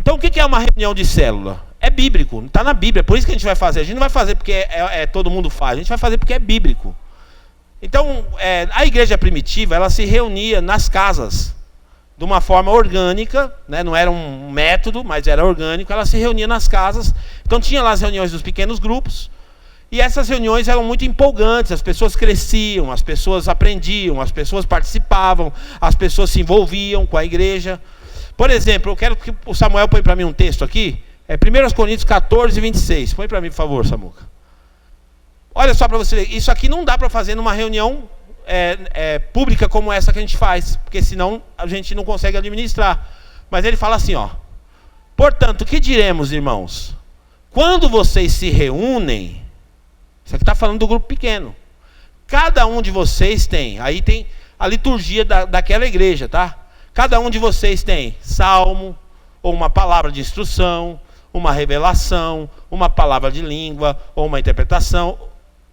Então o que é uma reunião de célula? É bíblico, está na Bíblia, por isso que a gente vai fazer. A gente não vai fazer porque todo mundo faz, a gente vai fazer porque é bíblico. Então, a igreja primitiva, ela se reunia nas casas, de uma forma orgânica, né? Não era um método, mas era orgânico, ela se reunia nas casas. Então tinha lá as reuniões dos pequenos grupos, e essas reuniões eram muito empolgantes, as pessoas cresciam, as pessoas aprendiam, as pessoas participavam, as pessoas se envolviam com a igreja. Por exemplo, eu quero que o Samuel põe para mim um texto aqui, 1 Coríntios 14, 26. Põe para mim, por favor, Samuca. Olha só para você ver, isso aqui não dá para fazer numa reunião pública como essa que a gente faz, porque senão a gente não consegue administrar. Mas ele fala assim, ó: portanto, o que diremos, irmãos? Quando vocês se reúnem, isso aqui está falando do grupo pequeno, cada um de vocês tem, aí tem a liturgia daquela igreja, tá? Cada um de vocês tem salmo, ou uma palavra de instrução, uma revelação, uma palavra de língua, ou uma interpretação.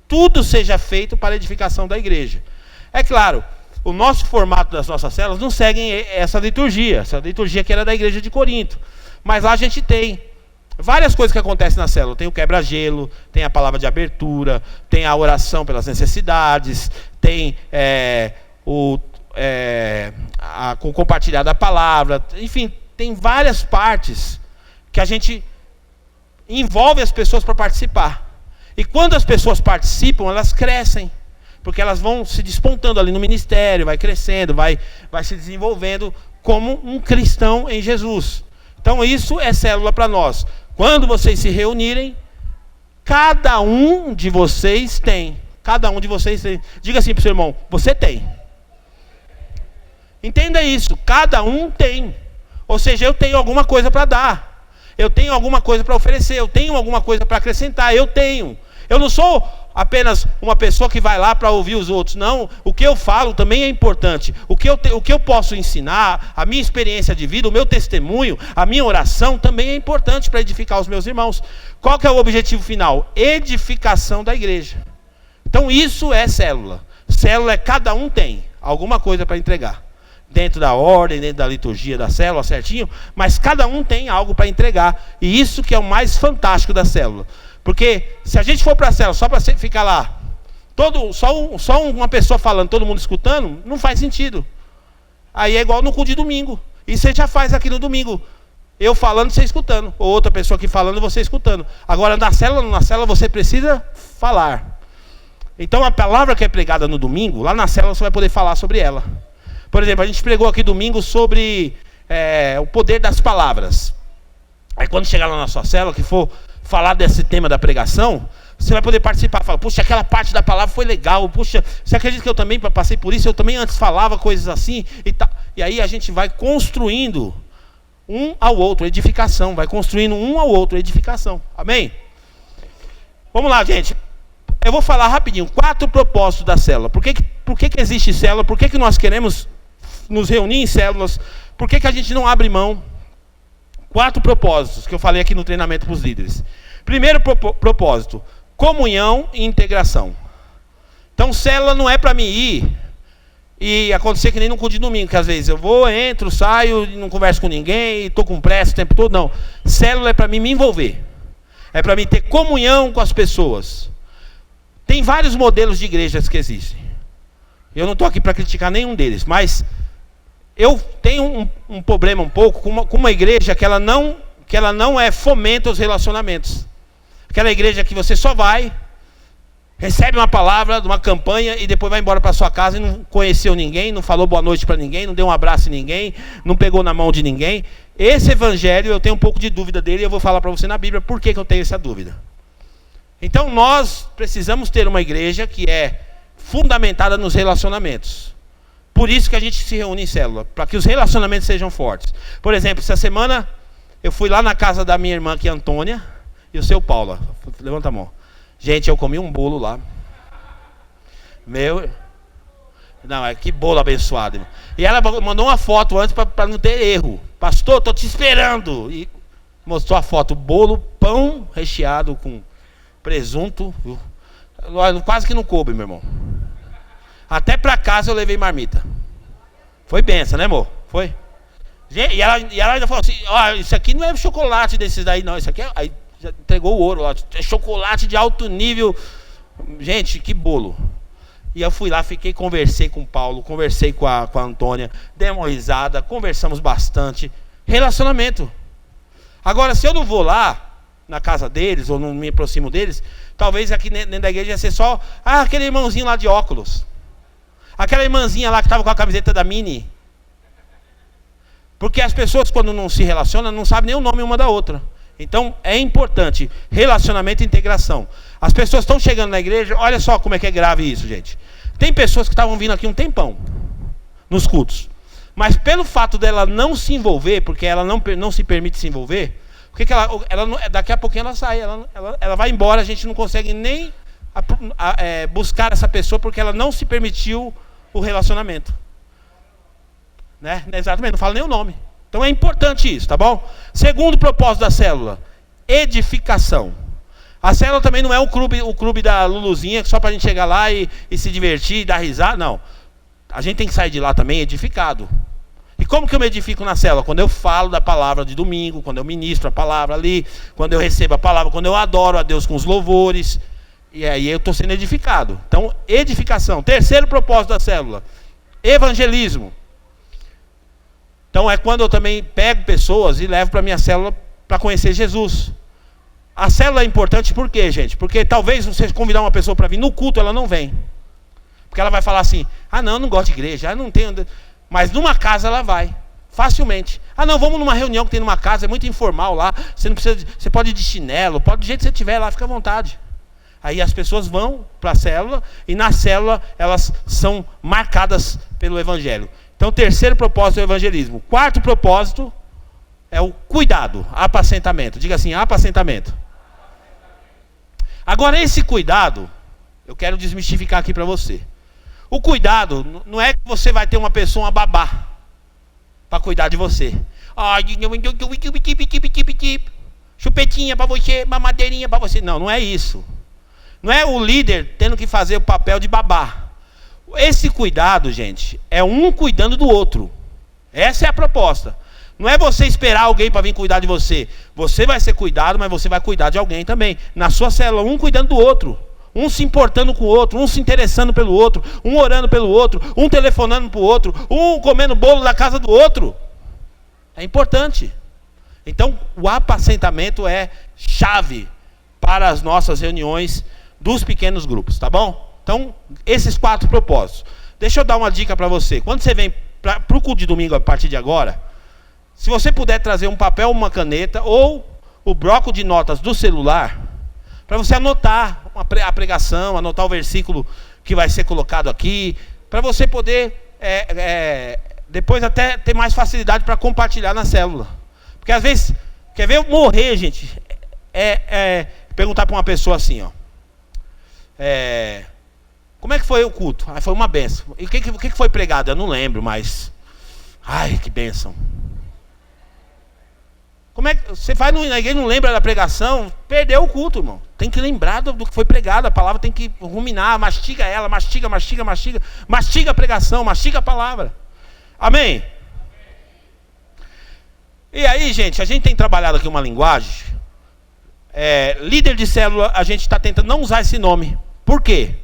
Tudo seja feito para a edificação da igreja. É claro, o nosso formato das nossas células não seguem essa liturgia que era da igreja de Corinto. Mas lá a gente tem várias coisas que acontecem na célula. Tem o quebra-gelo, tem a palavra de abertura, tem a oração pelas necessidades, tem o compartilhar da palavra. Enfim, tem várias partes que a gente envolve as pessoas para participar. E quando as pessoas participam, elas crescem, porque elas vão se despontando ali no ministério, vai crescendo, vai se desenvolvendo como um cristão em Jesus. Então isso é célula para nós. Quando vocês se reunirem, cada um de vocês tem. Cada um de vocês tem. Diga assim para o seu irmão: você tem. Entenda isso, cada um tem. Ou seja, eu tenho alguma coisa para dar. Eu tenho alguma coisa para oferecer, eu tenho alguma coisa para acrescentar, eu tenho. Eu não sou apenas uma pessoa que vai lá para ouvir os outros. Não, o que eu falo também é importante. O que eu posso ensinar, a minha experiência de vida, o meu testemunho, a minha oração também é importante para edificar os meus irmãos. Qual que é o objetivo final? Edificação da igreja. Então isso é célula. Célula cada um tem alguma coisa para entregar. Dentro da ordem, dentro da liturgia da célula, certinho, mas cada um tem algo para entregar. E isso que é o mais fantástico da célula. Porque se a gente for para a célula só para ficar lá, só uma pessoa falando, todo mundo escutando, não faz sentido. Aí é igual no culto de domingo. E você já faz aqui no domingo. Eu falando, você escutando. Ou outra pessoa aqui falando, você escutando. Agora na célula você precisa falar. Então a palavra que é pregada no domingo, lá na célula você vai poder falar sobre ela. Por exemplo, a gente pregou aqui domingo sobre o poder das palavras. Aí quando chegar lá na sua célula, que for falar desse tema da pregação, você vai poder participar. Fala: puxa, aquela parte da palavra foi legal. Puxa, você acredita que eu também passei por isso? Eu também antes falava coisas assim e tal. E aí a gente vai construindo um ao outro, edificação. Vai construindo um ao outro, edificação. Amém? Vamos lá, gente. Eu vou falar rapidinho. 4 propósitos da célula. Por que existe célula? Por que nós queremos nos reunir em células? Por que a gente não abre mão? 4 propósitos que eu falei aqui no treinamento para os líderes. Primeiro propósito: comunhão e integração. Então célula não é para mim ir e acontecer que nem no culto de domingo, que às vezes eu vou, entro, saio, não converso com ninguém, estou com pressa o tempo todo. Não. Célula é para mim me envolver. É para mim ter comunhão com as pessoas. Tem vários modelos de igrejas que existem. Eu não estou aqui para criticar nenhum deles, mas eu tenho um problema um pouco com uma igreja que ela não fomenta os relacionamentos. Aquela igreja que você só vai, recebe uma palavra de uma campanha e depois vai embora para sua casa e não conheceu ninguém, não falou boa noite para ninguém, não deu um abraço em ninguém, não pegou na mão de ninguém. Esse evangelho eu tenho um pouco de dúvida dele e eu vou falar para você na Bíblia por que eu tenho essa dúvida. Então nós precisamos ter uma igreja que é fundamentada nos relacionamentos. Por isso que a gente se reúne em célula, para que os relacionamentos sejam fortes. Por exemplo, essa semana eu fui lá na casa da minha irmã aqui, Antônia, e o seu Paula. Levanta a mão. Gente, eu comi um bolo lá. Que bolo abençoado, irmão. E ela mandou uma foto antes para não ter erro. Pastor, estou te esperando. E mostrou a foto, bolo, pão recheado com presunto. Quase que não coube, meu irmão. Até para casa eu levei marmita. Foi benção, né, amor? Foi? E ela ainda falou assim, isso aqui não é chocolate desses daí não, isso aqui é... Aí já entregou o ouro, é chocolate de alto nível. Gente, que bolo. E eu fui lá, conversei com o Paulo, conversei com a Antônia, demos uma risada, conversamos bastante. Relacionamento. Agora, se eu não vou lá, na casa deles, ou não me aproximo deles, talvez aqui dentro da igreja ia ser só, aquele irmãozinho lá de óculos. Aquela irmãzinha lá que estava com a camiseta da Mini. Porque as pessoas, quando não se relacionam, não sabem nem o nome uma da outra. Então, é importante, relacionamento e integração. As pessoas estão chegando na igreja, olha só como é que é grave isso, gente. Tem pessoas que estavam vindo aqui um tempão, nos cultos. Mas pelo fato dela não se envolver, porque ela não se permite se envolver, porque que ela daqui a pouquinho ela sai, ela vai embora, a gente não consegue nem buscar essa pessoa, porque ela não se permitiu o relacionamento. Né? Exatamente, não falo nem o nome. Então é importante isso, tá bom? Segundo propósito da célula, edificação. A célula também não é o clube da Luluzinha, só para a gente chegar lá e se divertir, e dar risada, não. A gente tem que sair de lá também edificado. E como que eu me edifico na célula? Quando eu falo da palavra de domingo, quando eu ministro a palavra ali, quando eu recebo a palavra, quando eu adoro a Deus com os louvores, e aí eu estou sendo edificado. Então, edificação. Terceiro propósito da célula, evangelismo. Então é quando eu também pego pessoas e levo para a minha célula para conhecer Jesus. A célula é importante por quê, gente? Porque talvez você convidar uma pessoa para vir no culto, ela não vem. Porque ela vai falar assim, não, eu não gosto de igreja, não tenho... Mas numa casa ela vai, facilmente. Não, vamos numa reunião que tem numa casa, é muito informal lá, você não precisa, você pode ir de chinelo, pode do jeito que você estiver lá, fica à vontade. Aí as pessoas vão para a célula, e na célula elas são marcadas pelo evangelho. Então, o terceiro propósito é o evangelismo. Quarto propósito é o cuidado, apacentamento. Diga assim, apacentamento. Agora, esse cuidado, eu quero desmistificar aqui para você. O cuidado não é que você vai ter uma pessoa, uma babá, para cuidar de você. Chupetinha para você, mamadeirinha para você. Não, não é isso. Não é o líder tendo que fazer o papel de babá. Esse cuidado, gente, é um cuidando do outro. Essa é a proposta. Não é você esperar alguém para vir cuidar de você. Você vai ser cuidado, mas você vai cuidar de alguém também. Na sua célula, um cuidando do outro. Um se importando com o outro, um se interessando pelo outro, um orando pelo outro, um telefonando para o outro, um comendo bolo da casa do outro. É importante. Então, o apacentamento é chave para as nossas reuniões dos pequenos grupos, tá bom? Então, esses 4 propósitos. Deixa eu dar uma dica para você. Quando você vem para o culto de domingo, a partir de agora, se você puder trazer um papel, uma caneta, ou o bloco de notas do celular, para você anotar a pregação, anotar o versículo que vai ser colocado aqui, para você poder, depois até ter mais facilidade para compartilhar na célula. Porque às vezes, quer ver eu morrer, gente? Perguntar para uma pessoa assim, como é que foi o culto? Foi uma bênção. E o que foi pregado? Eu não lembro, mas... Ai, que bênção. Como é que você vai na igreja e não lembra da pregação? Perdeu o culto, irmão. Tem que lembrar do que foi pregado. A palavra tem que ruminar, mastiga ela, mastiga a pregação, mastiga a palavra. Amém? E aí, gente, a gente tem trabalhado aqui uma linguagem. Líder de célula, a gente está tentando não usar esse nome. Por quê?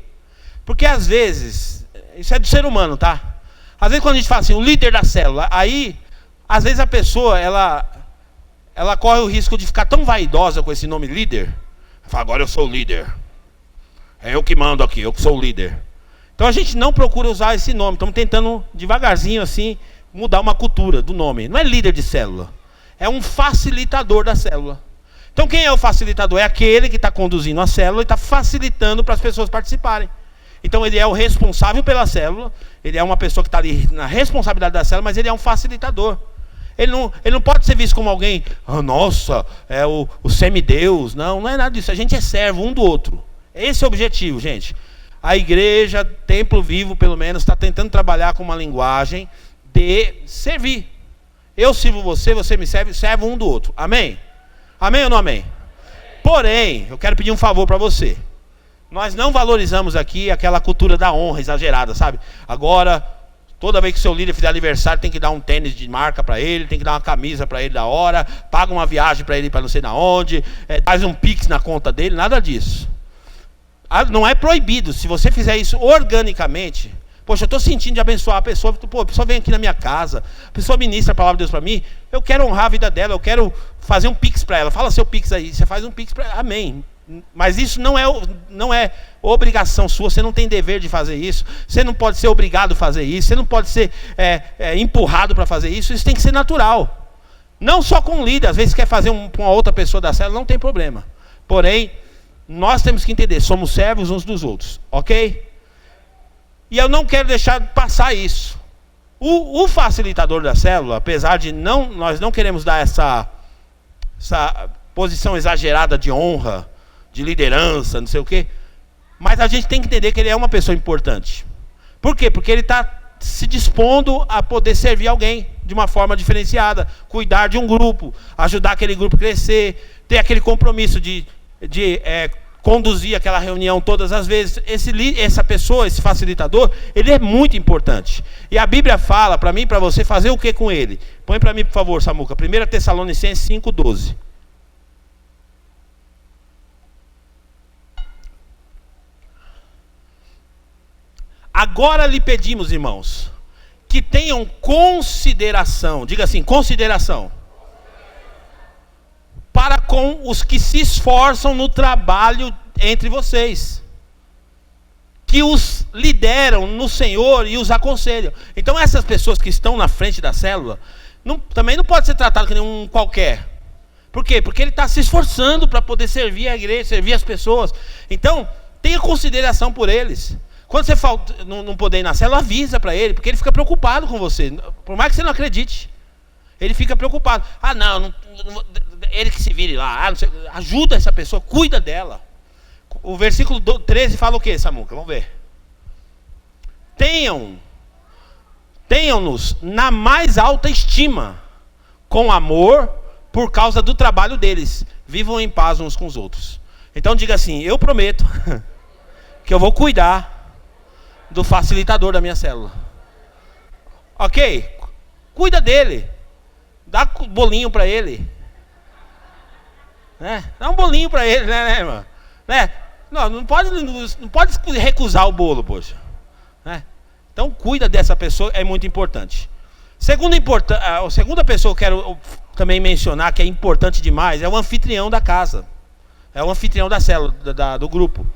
Porque às vezes, isso é do ser humano, tá? Às vezes quando a gente fala assim, o líder da célula, aí, às vezes a pessoa, ela corre o risco de ficar tão vaidosa com esse nome líder. Fala, agora eu sou o líder. É eu que mando aqui, eu que sou o líder. Então a gente não procura usar esse nome. Estamos tentando devagarzinho assim, mudar uma cultura do nome. Não é líder de célula. É um facilitador da célula. Então quem é o facilitador? É aquele que está conduzindo a célula e está facilitando para as pessoas participarem. Então ele é o responsável pela célula. Ele é uma pessoa que está ali na responsabilidade da célula, mas ele é um facilitador. Ele não pode ser visto como alguém, nossa, é o semideus. Não, não é nada disso. A gente é servo um do outro. Esse é o objetivo, gente. A igreja, Templo Vivo, pelo menos, está tentando trabalhar com uma linguagem de servir. Eu sirvo você, você me serve, serve um do outro. Amém? Amém ou não amém? Porém, eu quero pedir um favor para você. Nós não valorizamos aqui aquela cultura da honra exagerada, sabe? Agora, Toda vez que o seu líder fizer aniversário, tem que dar um tênis de marca para ele, tem que dar uma camisa para ele da hora, paga uma viagem para ele para não sei na onde, faz um pix na conta dele, nada disso. Não é proibido, se você fizer isso organicamente. Poxa, eu estou sentindo de abençoar a pessoa, pô, a pessoa vem aqui na minha casa, a pessoa ministra a palavra de Deus para mim, eu quero honrar a vida dela, eu quero fazer um pix para ela. Fala seu pix aí, você faz um pix para ela, amém. Mas isso não é obrigação sua, você não tem dever de fazer isso, você não pode ser obrigado a fazer isso, você não pode ser empurrado para fazer isso, isso tem que ser natural. Não só com o líder, às vezes quer fazer com uma outra pessoa da célula, não tem problema. Porém, nós temos que entender, somos servos uns dos outros, ok? E eu não quero deixar passar isso. O facilitador da célula, apesar de nós não queremos dar essa posição exagerada de honra, de liderança, não sei o quê, mas a gente tem que entender que ele é uma pessoa importante. Por quê? Porque ele está se dispondo a poder servir alguém de uma forma diferenciada, cuidar de um grupo, ajudar aquele grupo a crescer, ter aquele compromisso de conduzir aquela reunião todas as vezes. Essa pessoa, esse facilitador, ele é muito importante. E a Bíblia fala para mim e para você fazer o que com ele? Põe para mim, por favor, Samuca, 1 Tessalonicenses 5:12. Agora lhe pedimos, irmãos, que tenham consideração, diga assim, consideração, para com os que se esforçam no trabalho entre vocês, que os lideram no Senhor e os aconselham. Então essas pessoas que estão na frente da célula, também não pode ser tratado como um qualquer. Por quê? Porque ele está se esforçando para poder servir a igreja, servir as pessoas. Então, tenha consideração por eles. Quando você não poder ir na célula, avisa para ele, porque ele fica preocupado com você. Por mais que você não acredite, ele fica preocupado. Não, ele que se vire lá. Ajuda essa pessoa, cuida dela. O versículo 13 fala o que, Samuca? Vamos ver. Tenham-nos na mais alta estima, com amor, por causa do trabalho deles. Vivam em paz uns com os outros. Então diga assim, eu prometo que eu vou cuidar do facilitador da minha célula. Ok? Cuida dele. Dá bolinho para ele. Dá um bolinho para ele, né, irmão? Não pode recusar o bolo, poxa. Então cuida dessa pessoa, é muito importante. A segunda pessoa que eu quero também mencionar, que é importante demais, é o anfitrião da casa. É o anfitrião da célula, do grupo.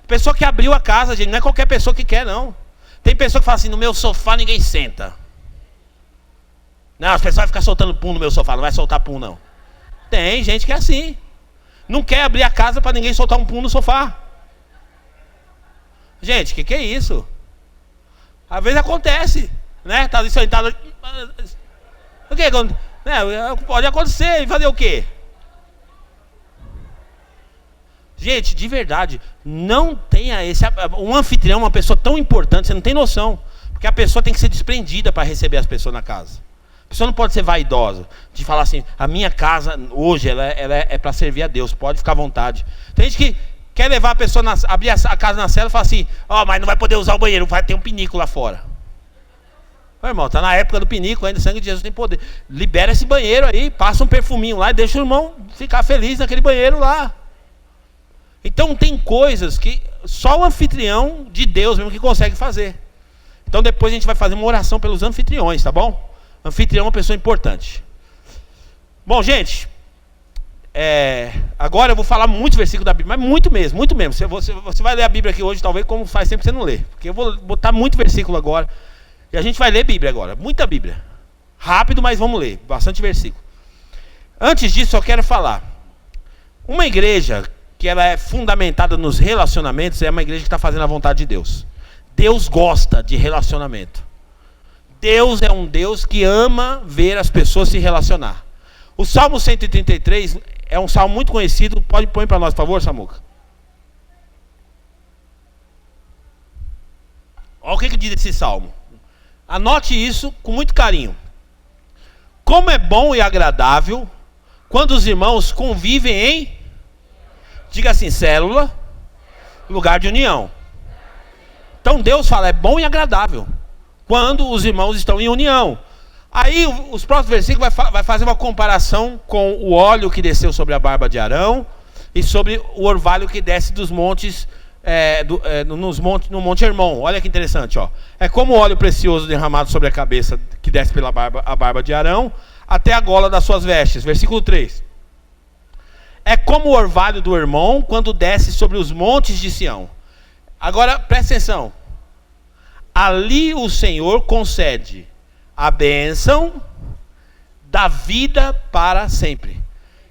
Pessoa que abriu a casa, gente, não é qualquer pessoa que quer, não. Tem pessoa que fala assim, no meu sofá ninguém senta. Não, as pessoas vão ficar soltando pum no meu sofá, não vai soltar pum, não. Tem gente que é assim. Não quer abrir a casa para ninguém soltar um pum no sofá. Gente, que é isso? Às vezes acontece, né? Tá ali sentado. O que? Pode acontecer, e fazer o quê? Gente, de verdade, não tenha um anfitrião, uma pessoa tão importante, você não tem noção. Porque a pessoa tem que ser desprendida para receber as pessoas na casa. A pessoa não pode ser vaidosa, de falar assim, a minha casa hoje ela é para servir a Deus, pode ficar à vontade. Tem gente que quer levar a pessoa, abrir a casa na cela e falar assim, mas não vai poder usar o banheiro, vai ter um pinico lá fora. Meu irmão, está na época do pinico, ainda o sangue de Jesus tem poder. Libera esse banheiro aí, passa um perfuminho lá e deixa o irmão ficar feliz naquele banheiro lá. Então tem coisas que só o anfitrião de Deus mesmo que consegue fazer. Então depois a gente vai fazer uma oração pelos anfitriões, tá bom? Anfitrião é uma pessoa importante. Bom, gente, agora eu vou falar muito versículo da Bíblia, mas muito mesmo, muito mesmo. Você vai ler a Bíblia aqui hoje, talvez como faz tempo que você não lê. Porque eu vou botar muito versículo agora. E a gente vai ler Bíblia agora, muita Bíblia. Rápido, mas vamos ler, bastante versículo. Antes disso, eu quero falar. Uma igreja que ela é fundamentada nos relacionamentos é uma igreja que está fazendo a vontade de Deus. Deus gosta de relacionamento. Deus é um Deus que ama ver as pessoas se relacionar. O Salmo 133 é um salmo muito conhecido. Pode pôr para nós, por favor, Samuca. Olha o que diz esse salmo. Anote isso com muito carinho. Como é bom e agradável quando os irmãos convivem em, diga assim, célula, lugar de união. Então Deus fala, é bom e agradável quando os irmãos estão em união. Aí os próximos versículos vai fazer uma comparação com o óleo que desceu sobre a barba de Arão e sobre o orvalho que desce dos montes, no Monte Hermon. Olha que interessante, ó. É como o óleo precioso derramado sobre a cabeça que desce pela barba de Arão até a gola das suas vestes. Versículo 3. É como o orvalho do Hermon quando desce sobre os montes de Sião. Agora, presta atenção. Ali o Senhor concede a bênção da vida para sempre.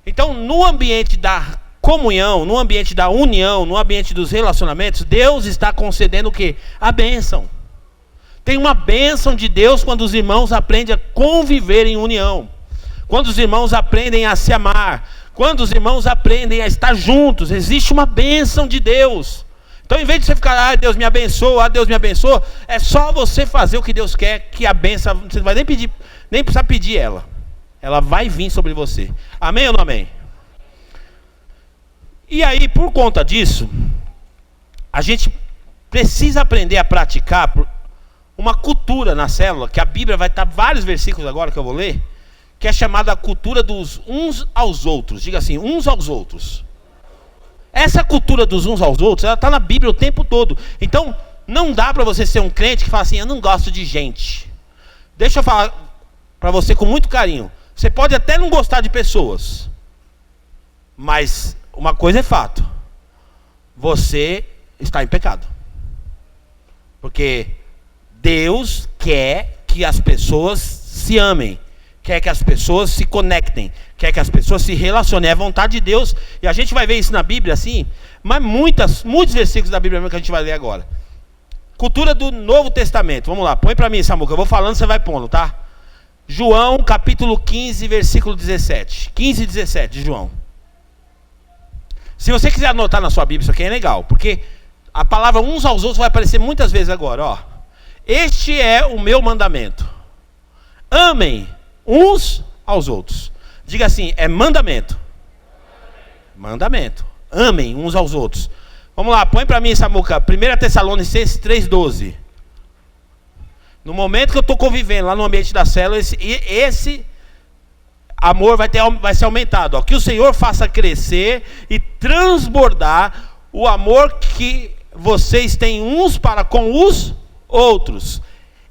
Então, no ambiente da comunhão, no ambiente da união, no ambiente dos relacionamentos, Deus está concedendo o quê? A bênção. Tem uma bênção de Deus quando os irmãos aprendem a conviver em união. Quando os irmãos aprendem a se amar. Quando os irmãos aprendem a estar juntos. Existe uma bênção de Deus. Então, em vez de você ficar, Deus me abençoa, Deus me abençoa, é só você fazer o que Deus quer, que a bênção, você não vai nem precisar pedir ela. Ela vai vir sobre você. Amém ou não amém? E aí, por conta disso, a gente precisa aprender a praticar uma cultura na célula, que a Bíblia vai estar vários versículos agora que eu vou ler, que é chamada a cultura dos uns aos outros. Diga assim, uns aos outros. Essa cultura dos uns aos outros, ela está na Bíblia o tempo todo. Então, não dá para você ser um crente que fala assim, eu não gosto de gente. Deixa eu falar para você com muito carinho. Você pode até não gostar de pessoas, mas uma coisa é fato. Você está em pecado. Porque Deus quer que as pessoas se amem. Quer que as pessoas se conectem. Quer que as pessoas se relacionem. É a vontade de Deus. E a gente vai ver isso na Bíblia assim. Mas muitos versículos da Bíblia que a gente vai ler agora. Cultura do Novo Testamento. Vamos lá. Põe para mim, Samuca. Eu vou falando, você vai pondo, tá? João capítulo 15, versículo 17. 15 e 17 de João. Se você quiser anotar na sua Bíblia, isso aqui é legal. Porque a palavra uns aos outros vai aparecer muitas vezes agora. Ó. Este é o meu mandamento. Amem uns aos outros. Diga assim, é mandamento. Mandamento. Amem uns aos outros. Vamos lá, põe para mim, Samuca, 1 Tessalonicenses 3,12. No momento que eu estou convivendo lá no ambiente da célula, esse amor vai ser aumentado. Ó. Que o Senhor faça crescer e transbordar o amor que vocês têm uns para com os outros.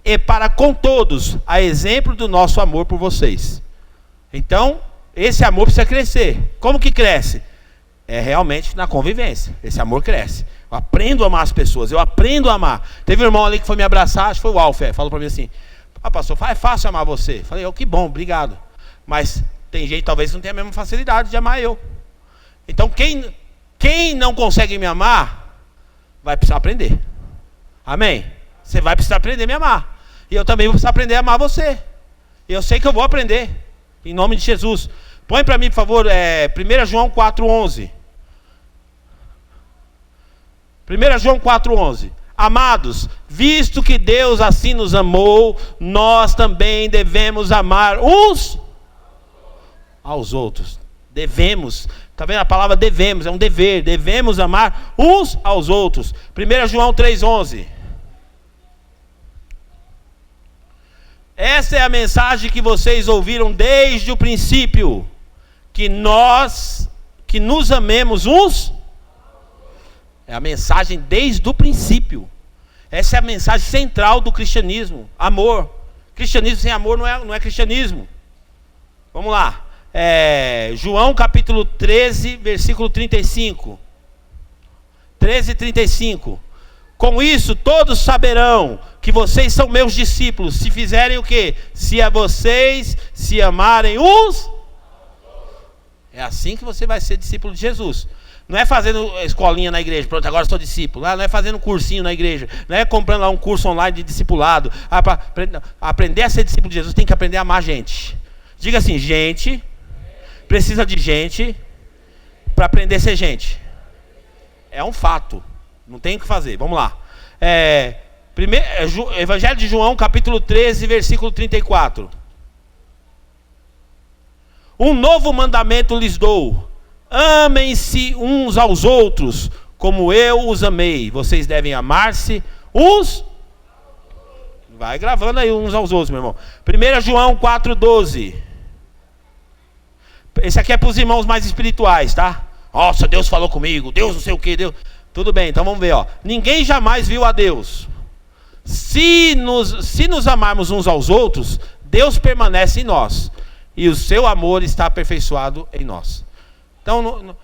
E para com todos, a exemplo do nosso amor por vocês. Então, esse amor precisa crescer. Como que cresce? É realmente na convivência. Esse amor cresce. Eu aprendo a amar as pessoas. Eu aprendo a amar. Teve um irmão ali que foi me abraçar, acho que foi o Alfer, falou para mim assim, pastor, é fácil amar você. Falei, que bom, obrigado. Mas tem gente talvez que não tenha a mesma facilidade de amar eu. Então, quem não consegue me amar, vai precisar aprender. Amém? Você vai precisar aprender a me amar. E eu também vou precisar aprender a amar você. E eu sei que eu vou aprender. Em nome de Jesus. Põe para mim, por favor, 1 João 4,11. 1 João 4,11. Amados, visto que Deus assim nos amou, nós também devemos amar uns aos outros. Devemos. Está vendo a palavra devemos? É um dever. Devemos amar uns aos outros. 1 João 3,11. Essa é a mensagem que vocês ouviram desde o princípio, que nos amemos uns. É a mensagem desde o princípio. Essa é a mensagem central do cristianismo, amor. Cristianismo sem amor não é cristianismo. Vamos lá, João capítulo 13, versículo 35. 13:35. Com isso todos saberão que vocês são meus discípulos, se fizerem o quê? Se a vocês se amarem uns. É assim que você vai ser discípulo de Jesus. Não é fazendo escolinha na igreja, pronto, agora sou discípulo. Não é fazendo cursinho na igreja. Não é comprando lá um curso online de discipulado. Para aprender a ser discípulo de Jesus, tem que aprender a amar gente. Diga assim, gente precisa de gente para aprender a ser gente. É um fato. Não tem o que fazer. Vamos lá. Evangelho de João, capítulo 13, versículo 34. Um novo mandamento lhes dou. Amem-se uns aos outros, como eu os amei. Vocês devem amar-se uns. Vai gravando aí uns aos outros, meu irmão. 1 João 4,12. Esse aqui é para os irmãos mais espirituais, tá? Nossa, Deus falou comigo, Deus não sei o que, Deus... Tudo bem, então vamos ver, ó. Ninguém jamais viu a Deus. Se nos amarmos uns aos outros, Deus permanece em nós. E o seu amor está aperfeiçoado em nós. Então,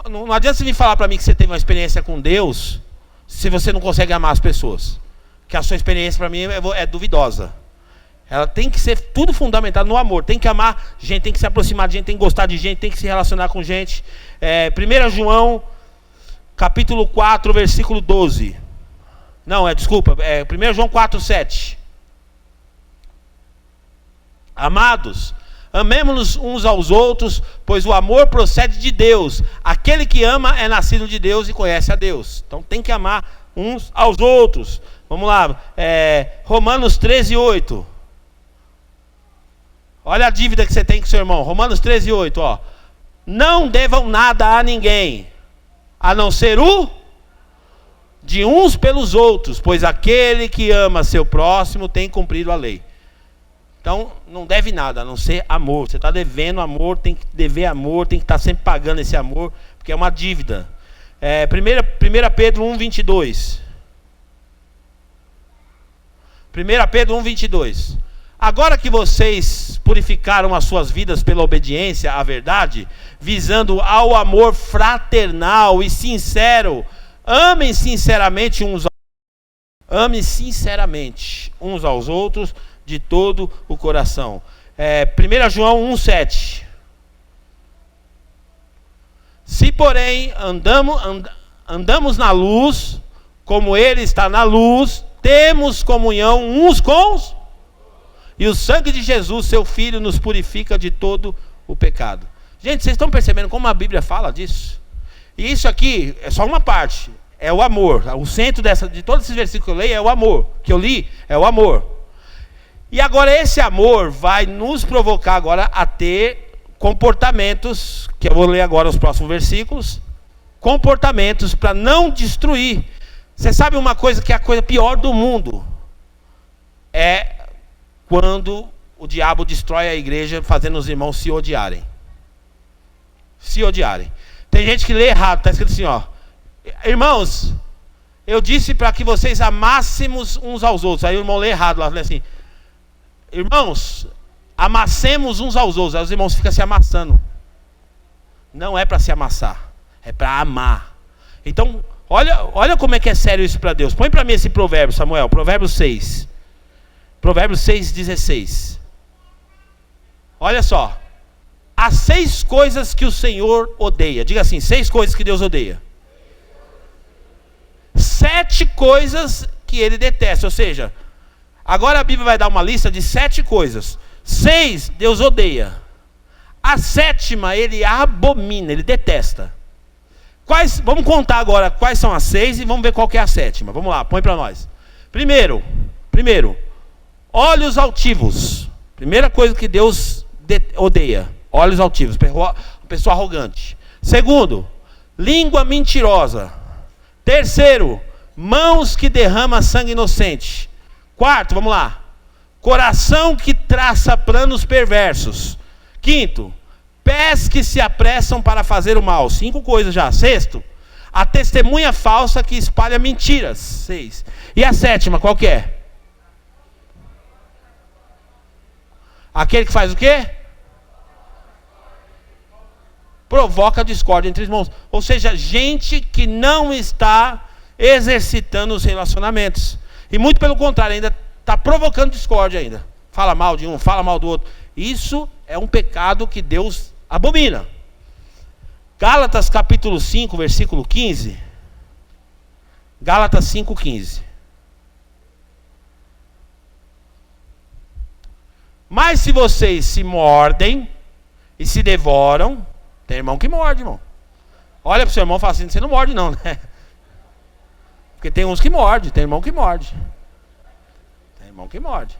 não adianta você vir falar para mim que você teve uma experiência com Deus, se você não consegue amar as pessoas. Que a sua experiência para mim é duvidosa. Ela tem que ser tudo fundamentado no amor. Tem que amar gente, tem que se aproximar de gente, tem que gostar de gente, tem que se relacionar com gente. 1 João, capítulo 4, versículo 12. Não, desculpa, 1 João 4, 7. Amados, amemo-nos uns aos outros, pois o amor procede de Deus. Aquele que ama é nascido de Deus e conhece a Deus. Então tem que amar uns aos outros. Vamos lá, Romanos 13, 8. Olha a dívida que você tem com seu irmão. Romanos 13, 8, ó. Não devam nada a ninguém, a não ser de uns pelos outros, pois aquele que ama seu próximo tem cumprido a lei. Então, não deve nada, a não ser amor. Você está devendo amor, tem que dever amor, tem que estar sempre pagando esse amor, porque é uma dívida. 1 Pedro 1, 22. 1 Pedro 1, 22. Agora que vocês purificaram as suas vidas pela obediência à verdade, visando ao amor fraternal e sincero, amem sinceramente uns aos outros de todo o coração. 1 João 1,7. Se porém andamos na luz, como ele está na luz, temos comunhão uns com os... E o sangue de Jesus, seu Filho, nos purifica de todo o pecado. Gente, vocês estão percebendo como a Bíblia fala disso? E isso aqui é só uma parte. É o amor. O centro de todos esses versículos que eu leio é o amor. Que eu li é o amor. E agora esse amor vai nos provocar agora a ter comportamentos, que eu vou ler agora os próximos versículos. Comportamentos para não destruir. Você sabe uma coisa que é a coisa pior do mundo? É quando o diabo destrói a igreja, fazendo os irmãos se odiarem. Se odiarem. Tem gente que lê errado, está escrito assim, ó. Irmãos, eu disse para que vocês amássemos uns aos outros. Aí o irmão lê errado lá, lê assim. Irmãos, amassemos uns aos outros. Aí os irmãos ficam se amassando. Não é para se amassar, é para amar. Então, olha como é que é sério isso para Deus. Põe para mim esse provérbio, Samuel, provérbio 6. Provérbios 6,16. Olha só. Há 6 coisas que o Senhor odeia. Diga assim, 6 coisas que Deus odeia. 7 coisas que ele detesta. Ou seja, agora a Bíblia vai dar uma lista de 7 coisas. 6 Deus odeia. A 7ª ele abomina, ele detesta. Vamos contar agora quais são as 6 e vamos ver qual que é a 7ª. Vamos lá, põe para nós. Primeiro, olhos altivos. Primeira coisa que Deus odeia. Olhos altivos. Pessoa arrogante. Segundo, língua mentirosa. Terceiro, mãos que derramam sangue inocente. Quarto, vamos lá. Coração que traça planos perversos. Quinto, pés que se apressam para fazer o mal. 5 coisas já. Sexto, a testemunha falsa que espalha mentiras. 6. E a 7ª, qual que é? Aquele que faz o quê? Provoca discórdia entre irmãos. Ou seja, gente que não está exercitando os relacionamentos. E muito pelo contrário, ainda está provocando discórdia ainda. Fala mal de um, fala mal do outro. Isso é um pecado que Deus abomina. Gálatas capítulo 5, versículo 15. Gálatas 5, 15. Mas se vocês se mordem e se devoram, tem irmão que morde, irmão. Olha para o seu irmão e fala assim, você não morde não, né? Porque tem uns que mordem, tem irmão que morde. Tem irmão que morde.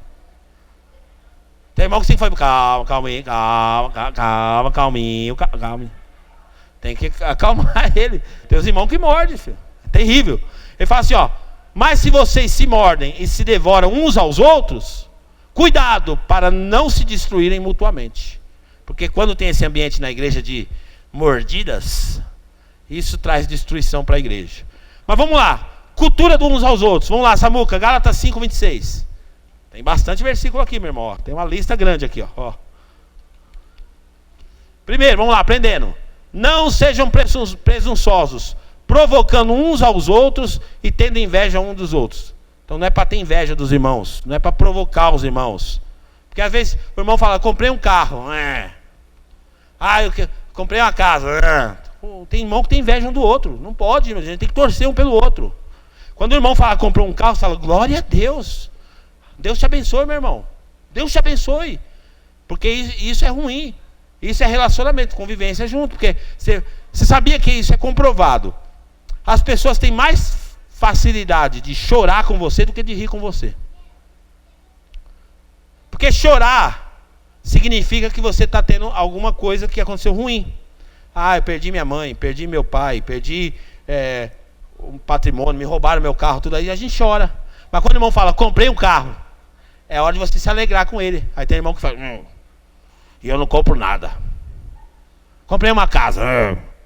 Tem irmão que sempre foi, calminho. Tem que acalmar ele. Tem os irmãos que mordem, filho. É terrível. Ele fala assim, ó, Mas se vocês se mordem e se devoram uns aos outros, cuidado para não se destruírem mutuamente. Porque quando tem esse ambiente na igreja de mordidas, isso traz destruição para a igreja. Mas vamos lá. Cultura de uns aos outros. Vamos lá, Samuca, Gálatas 5:26. Tem bastante versículo aqui, meu irmão. Ó. Tem uma lista grande aqui. Ó. Primeiro, vamos lá, aprendendo. Não sejam presunçosos, provocando uns aos outros e tendo inveja uns dos outros. Então não é para ter inveja dos irmãos. Não é para provocar os irmãos. Porque às vezes o irmão fala, comprei um carro. Eu comprei uma casa. Tem irmão que tem inveja um do outro. Não pode, a gente tem que torcer um pelo outro. Quando o irmão fala, comprou um carro, você fala, glória a Deus. Deus te abençoe, meu irmão. Deus te abençoe. Porque isso é ruim. Isso é relacionamento, convivência junto. Porque você sabia que isso é comprovado. As pessoas têm mais facilidade de chorar com você do que de rir com você. Porque chorar significa que você está tendo alguma coisa que aconteceu ruim. Eu perdi minha mãe, perdi meu pai, perdi um patrimônio, me roubaram meu carro, tudo aí, a gente chora. Mas quando o irmão fala, comprei um carro, é hora de você se alegrar com ele. Aí tem irmão que fala, e eu não compro nada. Comprei uma casa.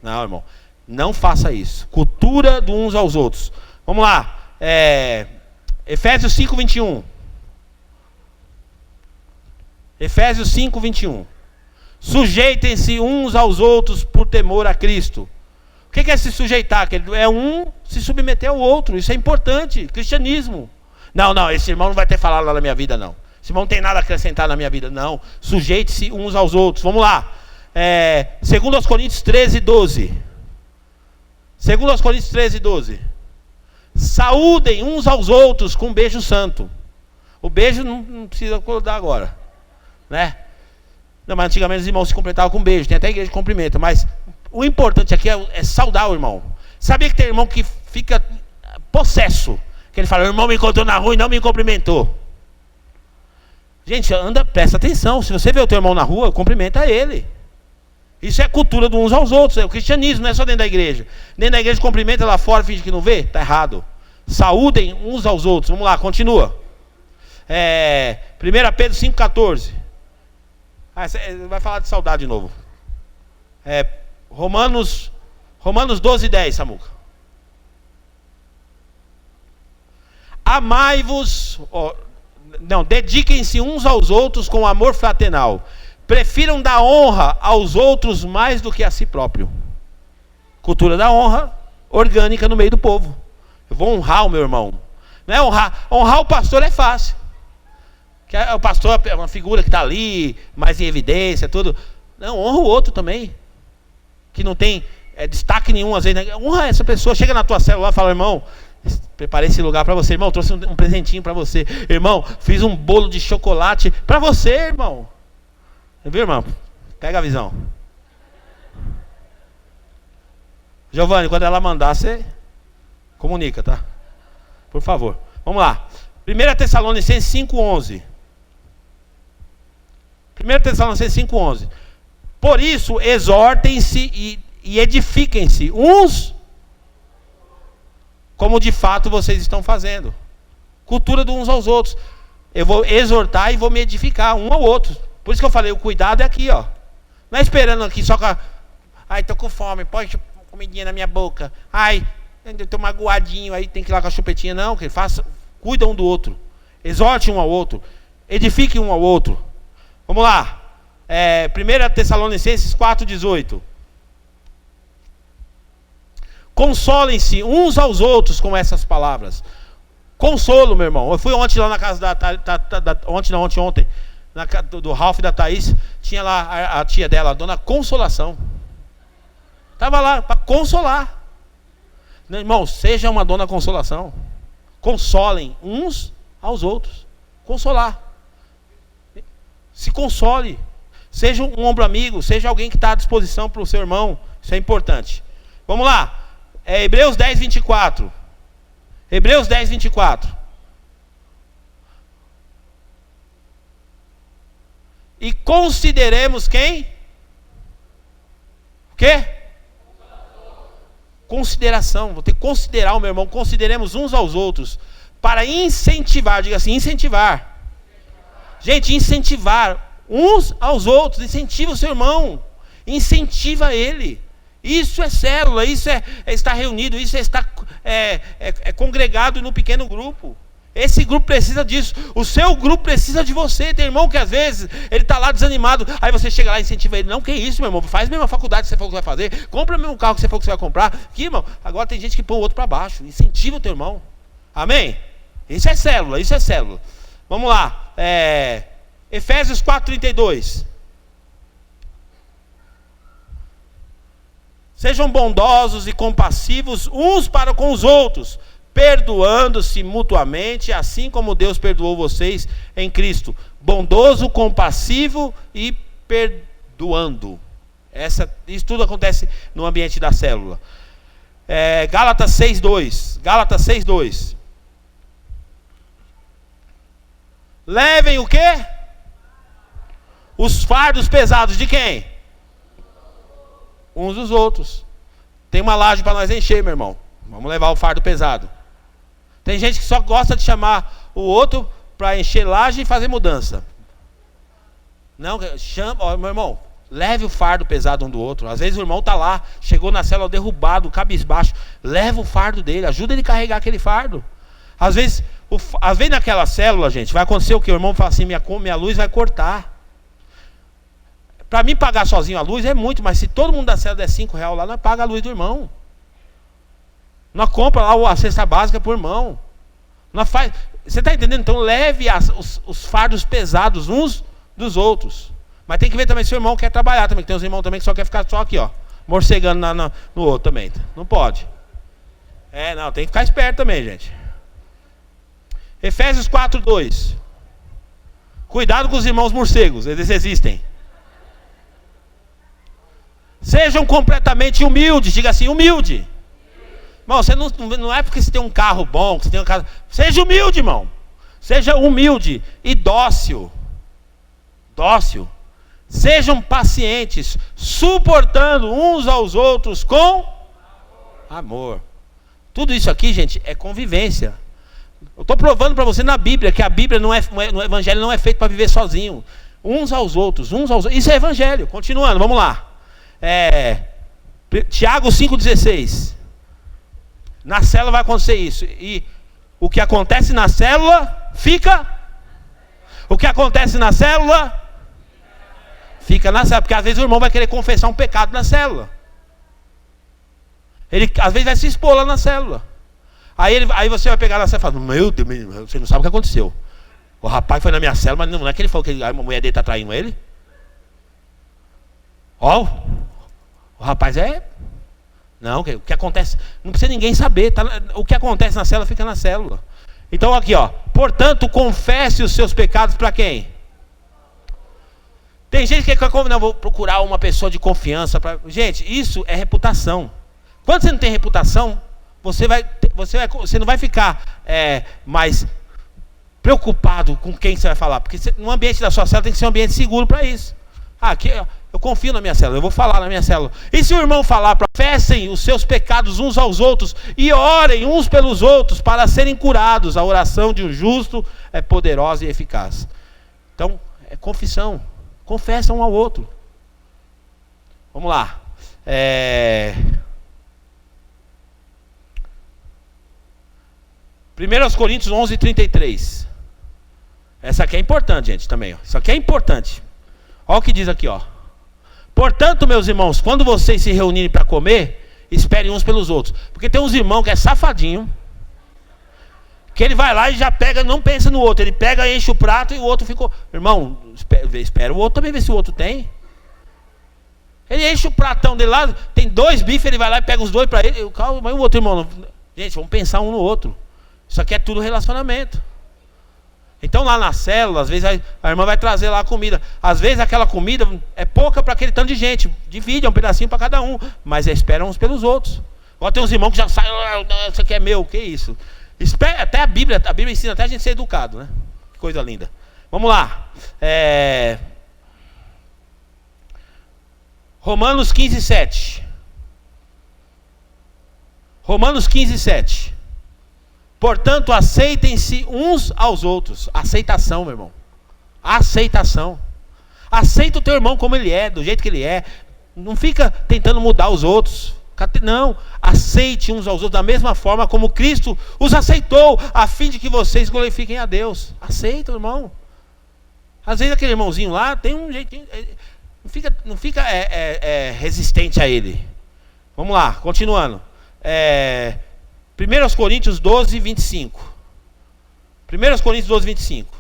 Não, irmão, não faça isso. Cultura de uns aos outros. Vamos lá. Efésios 5:21. Efésios 5:21. Sujeitem-se uns aos outros por temor a Cristo. O que é se sujeitar? É um se submeter ao outro. Isso é importante. Cristianismo. Não, esse irmão não vai ter falado lá na minha vida, não. Esse irmão não tem nada a acrescentar na minha vida. Não. Sujeite-se uns aos outros. Vamos lá. 2 Coríntios 13:12. 2 Coríntios 13:12. Saúdem uns aos outros com um beijo santo. O beijo não precisa dar agora. Né? Não, mas antigamente os irmãos se cumprimentavam com um beijo. Tem até igreja que cumprimenta. Mas o importante aqui é saudar o irmão. Sabia que tem irmão que fica possesso? Que ele fala, o irmão me encontrou na rua e não me cumprimentou. Gente, presta atenção. Se você vê o teu irmão na rua, cumprimenta ele. Isso é cultura de uns aos outros. É o cristianismo, não é só dentro da igreja. Dentro da igreja cumprimenta, lá fora finge que não vê. Está errado. Saúdem uns aos outros. Vamos lá, continua. 1 Pedro 5,14. Vai falar de saudade de novo. Romanos 12:10, Samuca. Amai-vos, dediquem-se uns aos outros com amor fraternal. Prefiram dar honra aos outros mais do que a si próprio. Cultura da honra orgânica no meio do povo. Eu vou honrar o meu irmão. Não é honrar o pastor é fácil. Que o pastor é uma figura que está ali, mais em evidência, tudo. Não, honra o outro também. Que não tem destaque nenhum, às vezes. Honra essa pessoa. Chega na tua célula e fala, irmão, preparei esse lugar para você. Irmão, trouxe um presentinho para você. Irmão, fiz um bolo de chocolate para você, irmão. Viu, irmão? Pega a visão. Giovanni, quando ela mandar, você comunica, tá? Por favor. Vamos lá. 1 Tessalonicenses 5:11. 1 Tessalonicenses 5:11. Por isso, exortem-se e edifiquem-se uns, como de fato vocês estão fazendo. Cultura de uns aos outros. Eu vou exortar e vou me edificar um ao outro. Por isso que eu falei, o cuidado é aqui, ó. Não é esperando aqui só com tô com fome, põe comidinha na minha boca. Eu tô magoadinho, aí tem que ir lá com a chupetinha. Não, que cuida um do outro. Exorte um ao outro. Edifique um ao outro. Vamos lá. 1 Tessalonicenses 4:18. Consolem-se uns aos outros com essas palavras. Consolo, meu irmão. Eu fui ontem lá na casa ontem. Do Ralph e da Thaís. Tinha lá a tia dela, a dona Consolação. Estava lá para consolar. Meu irmão, seja uma dona Consolação. Consolem uns aos outros. Consolar. Se console. Seja um ombro amigo. Seja alguém que está à disposição para o seu irmão. Isso é importante. Vamos lá. Hebreus 10:24. Hebreus 10:24. E consideremos quem? O quê? consideração. Vou ter que considerar o meu irmão. Consideremos uns aos outros para incentivar. Diga assim, incentivar. Gente, incentivar uns aos outros. Incentiva o seu irmão. Incentiva ele. Isso é célula. Isso é estar reunido. Isso é estar congregado no pequeno grupo. Esse grupo precisa disso. O seu grupo precisa de você. Tem irmão que às vezes ele está lá desanimado. Aí você chega lá e incentiva ele. Não, que isso, meu irmão. Faz a mesma faculdade que você falou que vai fazer. Compra o mesmo carro que você falou que você vai comprar. Aqui, irmão. Agora tem gente que põe o outro para baixo. Incentiva o teu irmão. Amém? Isso é célula. Isso é célula. Vamos lá. Efésios 4:32. Sejam bondosos e compassivos uns para com os outros, perdoando-se mutuamente, assim como Deus perdoou vocês em Cristo. Bondoso, compassivo e perdoando. Isso tudo acontece no ambiente da célula. Gálatas 6:2. Gálatas 6:2. Levem o quê? Os fardos pesados de quem? Uns dos outros. Tem uma laje para nós encher, meu irmão. Vamos levar o fardo pesado. Tem gente que só gosta de chamar o outro para encher laje e fazer mudança. Não, chama, meu irmão, leve o fardo pesado um do outro. Às vezes o irmão está lá, chegou na célula derrubado, cabisbaixo. Leva o fardo dele, ajuda ele a carregar aquele fardo. Às vezes naquela célula, gente, vai acontecer o que? O irmão fala assim, minha luz vai cortar. Para mim pagar sozinho a luz é muito, mas se todo mundo da célula der R$5 lá, nós paga a luz do irmão. Nós compra lá a cesta básica para o irmão. Você está entendendo? Então leve os fardos pesados uns dos outros. Mas tem que ver também se o irmão quer trabalhar também. Tem uns irmãos também que só quer ficar só aqui, ó, morcegando no outro também. Não pode. Não, tem que ficar esperto também, gente. Efésios 4:2. Cuidado com os irmãos morcegos, eles existem. Sejam completamente humildes. Diga assim, humilde. Irmão, você não é porque você tem um carro bom, que você tem um carro. Seja humilde, irmão. Seja humilde e dócil. Dócil. Sejam pacientes, suportando uns aos outros com amor. Tudo isso aqui, gente, é convivência. Eu estou provando para você na Bíblia que a Bíblia no Evangelho não é feito para viver sozinho. Uns aos outros. Isso é Evangelho. Continuando, vamos lá. Tiago 5,16. Na célula vai acontecer isso. E o que acontece na célula fica. O que acontece na célula fica na célula. Porque às vezes o irmão vai querer confessar um pecado na célula. Ele às vezes vai se expor lá na célula. Aí você vai pegar na célula e falar, meu Deus, você não sabe o que aconteceu. O rapaz foi na minha célula, mas não é que ele falou que a mulher dele está traindo ele. O rapaz Não, o que acontece, não precisa ninguém saber, o que acontece na célula fica na célula. Então aqui, ó, portanto, confesse os seus pecados para quem? Tem gente que não, vou procurar uma pessoa de confiança. Gente, isso é reputação. Quando você não tem reputação, você não vai ficar mais preocupado com quem você vai falar. Porque no ambiente da sua célula tem que ser um ambiente seguro para isso. Aqui, eu confio na minha célula, eu vou falar na minha célula. E se o irmão falar, professem os seus pecados uns aos outros e orem uns pelos outros para serem curados. A oração de um justo é poderosa e eficaz. Então, é confissão. Confessa um ao outro. Vamos lá. 1 Coríntios 11:33. Essa aqui é importante, gente, também. Ó. Isso aqui é importante. Olha o que diz aqui, ó. Portanto, meus irmãos, quando vocês se reunirem para comer, esperem uns pelos outros. Porque tem uns irmãos que é safadinho, que ele vai lá e já pega, não pensa no outro. Ele pega, enche o prato e o outro ficou... Irmão, espera o outro também ver se o outro tem. Ele enche o pratão dele lá, tem 2 bifes, ele vai lá e pega os 2 para ele. Calma, mas o outro irmão... Não... Gente, vamos pensar um no outro. Isso aqui é tudo relacionamento. Então lá na célula, às vezes a irmã vai trazer lá a comida. Às vezes aquela comida é pouca para aquele tanto de gente. Divide, é um pedacinho para cada um. Mas esperam uns pelos outros. Agora tem uns irmãos que já saem, isso aqui é meu, que isso? Até a Bíblia ensina até a gente ser educado, né? Que coisa linda. Vamos lá. Romanos 15:7. Romanos 15, 7. Portanto, aceitem-se uns aos outros. Aceitação, meu irmão. Aceitação. Aceita o teu irmão como ele é, do jeito que ele é. Não fica tentando mudar os outros. Não, aceite uns aos outros da mesma forma como Cristo os aceitou, a fim de que vocês glorifiquem a Deus. Aceita, irmão. Às vezes aquele irmãozinho lá tem um jeitinho, não fica resistente a ele. Vamos lá, continuando. 1 Coríntios 12, 25. 1 Coríntios 12, 25.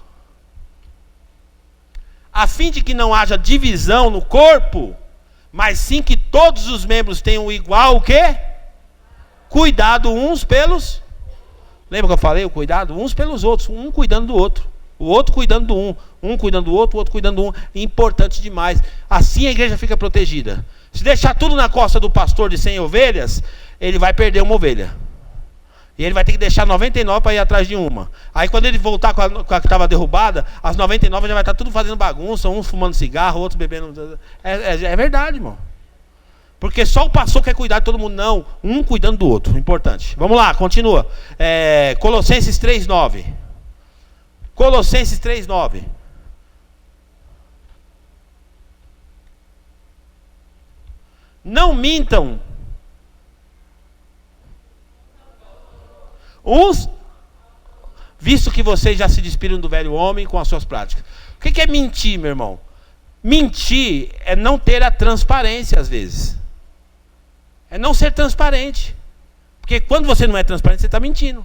A fim de que não haja divisão no corpo, mas sim que todos os membros tenham igual o quê? Cuidado uns pelos... Lembra que eu falei? O cuidado uns pelos outros, um cuidando do outro. O outro cuidando do um cuidando do outro, o outro cuidando do um. Importante demais. Assim a igreja fica protegida. Se deixar tudo na costa do pastor de 100 ovelhas, ele vai perder uma ovelha. E ele vai ter que deixar 99 para ir atrás de uma. Aí quando ele voltar com a que estava derrubada, as 99 já vai estar tudo fazendo bagunça, uns fumando cigarro, outros bebendo. É verdade, irmão. Porque só o pastor quer cuidar de todo mundo. Não, um cuidando do outro. Importante. Vamos lá, continua. Colossenses 3:9. Colossenses 3:9. Não mintam uns, visto que vocês já se despiram do velho homem com as suas práticas. O que é mentir, meu irmão? Mentir é não ter a transparência às vezes. É não ser transparente. Porque quando você não é transparente, você está mentindo.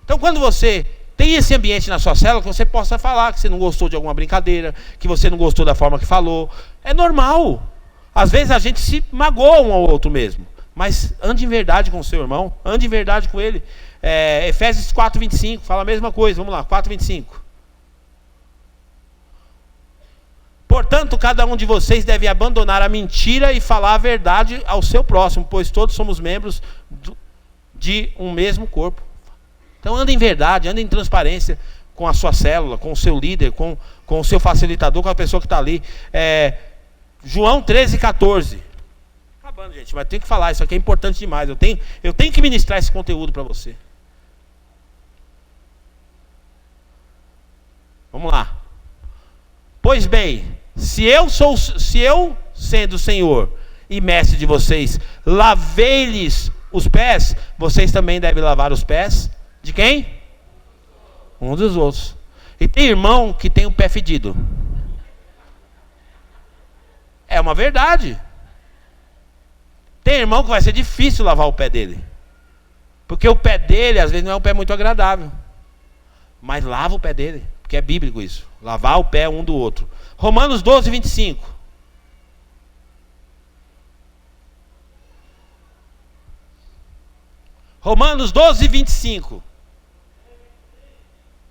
Então quando você tem esse ambiente na sua célula, que você possa falar que você não gostou de alguma brincadeira, que você não gostou da forma que falou. É normal. Às vezes a gente se magoa um ao outro mesmo. Mas ande em verdade com o seu irmão. Ande em verdade com ele. Efésios 4:25, fala a mesma coisa. Vamos lá, 4:25. Portanto, cada um de vocês deve abandonar a mentira e falar a verdade ao seu próximo, pois todos somos membros de um mesmo corpo. Então anda em verdade, anda em transparência com a sua célula, com o seu líder, com o seu facilitador, com a pessoa que está ali. João 13:14. Acabando, gente, mas tem que falar, isso aqui é importante demais. Eu tenho que ministrar esse conteúdo para você. Vamos lá. Pois bem, se eu, sendo o Senhor e mestre de vocês, lavei-lhes os pés, vocês também devem lavar os pés de quem? Um dos outros. E tem irmão que tem o pé fedido. É uma verdade. Tem irmão que vai ser difícil lavar o pé dele. Porque o pé dele, às vezes, não é um pé muito agradável. Mas lava o pé dele. Porque é bíblico isso. Lavar o pé um do outro. Romanos 12:25. Romanos 12:25.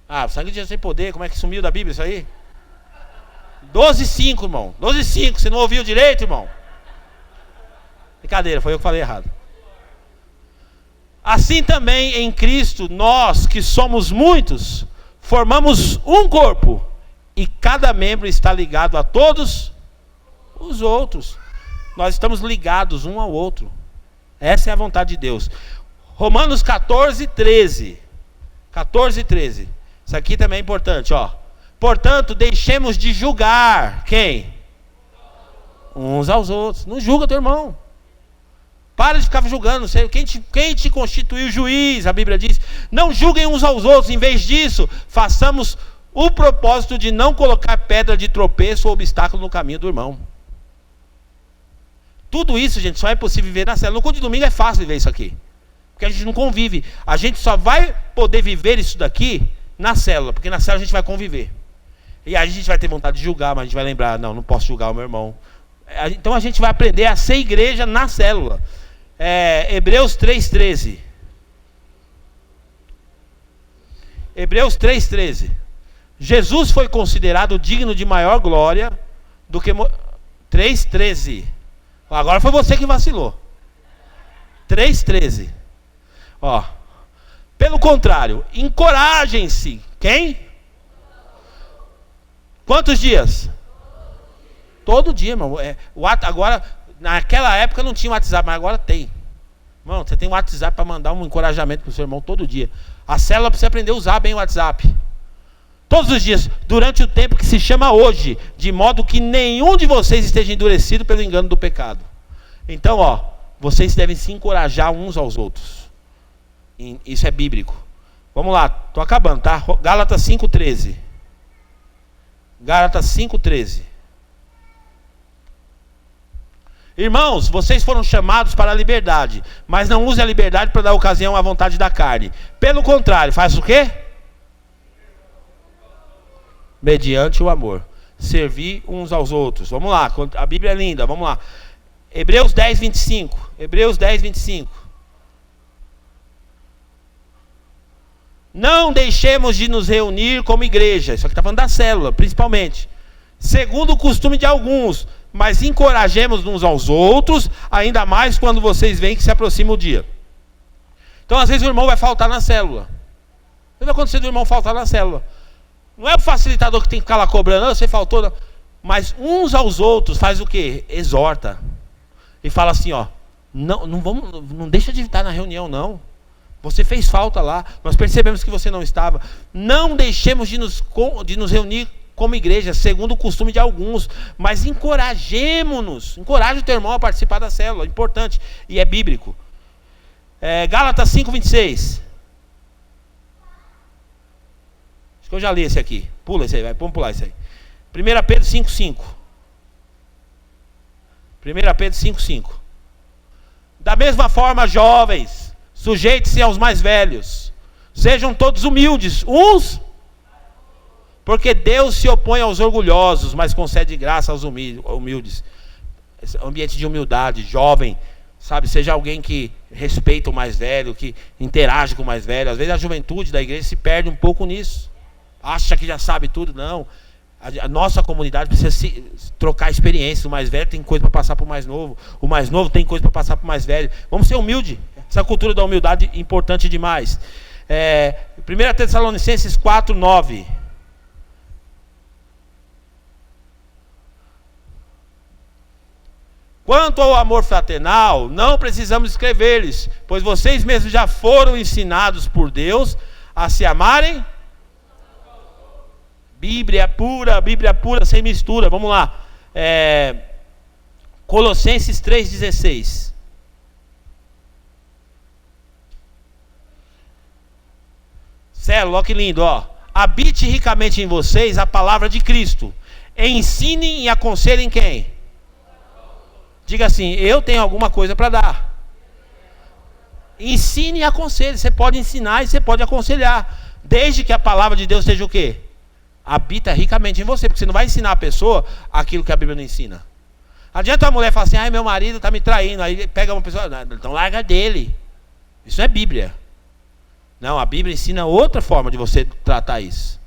O sangue de Jesus tem poder. Como é que sumiu da Bíblia isso aí? 12:5, irmão. 12:5. Você não ouviu direito, irmão? Brincadeira, foi eu que falei errado. Assim também em Cristo, nós que somos muitos, formamos um corpo, e cada membro está ligado a todos os outros. Nós estamos ligados um ao outro. Essa é a vontade de Deus. Romanos 14:13. 14:13. Isso aqui também é importante, ó. Portanto, deixemos de julgar quem? Uns aos outros. Não julga teu irmão. Para de ficar julgando. Quem te constituiu juiz? A Bíblia diz. Não julguem uns aos outros. Em vez disso, façamos o propósito de não colocar pedra de tropeço ou obstáculo no caminho do irmão. Tudo isso, gente, só é possível viver na célula. No culto de domingo é fácil viver isso aqui. Porque a gente não convive. A gente só vai poder viver isso daqui na célula. Porque na célula a gente vai conviver. E aí a gente vai ter vontade de julgar, mas a gente vai lembrar, não posso julgar o meu irmão. Então a gente vai aprender a ser igreja na célula. Hebreus 3:13. Hebreus 3:13. Jesus foi considerado digno de maior glória do que... 3:13. Agora foi você que vacilou. 3:13. Pelo contrário, encorajem-se. Quem? Quantos dias? Todo dia, irmão. Agora, naquela época não tinha WhatsApp, mas agora tem. Irmão, você tem o WhatsApp para mandar um encorajamento para o seu irmão todo dia. A célula precisa aprender a usar bem o WhatsApp. Todos os dias, durante o tempo que se chama hoje, de modo que nenhum de vocês esteja endurecido pelo engano do pecado. Então, vocês devem se encorajar uns aos outros. Isso é bíblico. Vamos lá, estou acabando, tá? Gálatas 5,13. Gálatas 5,13. Irmãos, vocês foram chamados para a liberdade, mas não use a liberdade para dar ocasião à vontade da carne. Pelo contrário, faz o quê? Mediante o amor. Servir uns aos outros. Vamos lá, a Bíblia é linda, vamos lá. Hebreus 10, 25. Hebreus 10, 25. Não deixemos de nos reunir como igreja. Isso aqui está falando da célula, principalmente. Segundo o costume de alguns, mas encorajemos uns aos outros, ainda mais quando vocês veem que se aproxima o dia. Então, às vezes o irmão vai faltar na célula. O que vai acontecer do irmão faltar na célula? Não é o facilitador que tem que ficar lá cobrando, você faltou. Não. Mas uns aos outros faz o quê? Exorta. E fala assim, não deixa de estar na reunião, não. Você fez falta lá. Nós percebemos que você não estava. Não deixemos de nos reunir como igreja, segundo o costume de alguns, mas encorajemo-nos. Encoraje o teu irmão a participar da célula, importante, e é bíblico. Gálatas 5, 26. Acho que eu já li esse aqui. Pula esse aí, vamos pular esse aí. 1 Pedro 5, 5. 1 Pedro 5, 5. Da mesma forma, jovens, sujeitem-se aos mais velhos. Sejam todos humildes, uns... Porque Deus se opõe aos orgulhosos, mas concede graça aos humildes. Esse ambiente de humildade, jovem, sabe? Seja alguém que respeita o mais velho, que interage com o mais velho. Às vezes a juventude da igreja se perde um pouco nisso. Acha que já sabe tudo. Não. A nossa comunidade precisa trocar experiência. O mais velho tem coisa para passar para o mais novo. O mais novo tem coisa para passar para o mais velho. Vamos ser humildes. Essa cultura da humildade é importante demais. 1 Tessalonicenses 4, 9. Quanto ao amor fraternal, não precisamos escrever-lhes, pois vocês mesmos já foram ensinados por Deus a se amarem. Bíblia pura, sem mistura. Vamos lá. Colossenses 3,16. Célula, olha que lindo, Habite ricamente em vocês a palavra de Cristo. Ensinem e aconselhem quem? Diga assim, eu tenho alguma coisa para dar. Ensine e aconselhe. Você pode ensinar e você pode aconselhar. Desde que a palavra de Deus seja o quê? Habita ricamente em você. Porque você não vai ensinar a pessoa aquilo que a Bíblia não ensina. Adianta a mulher falar assim, meu marido está me traindo. Aí pega uma pessoa, então larga dele. Isso não é Bíblia. Não, a Bíblia ensina outra forma de você tratar isso.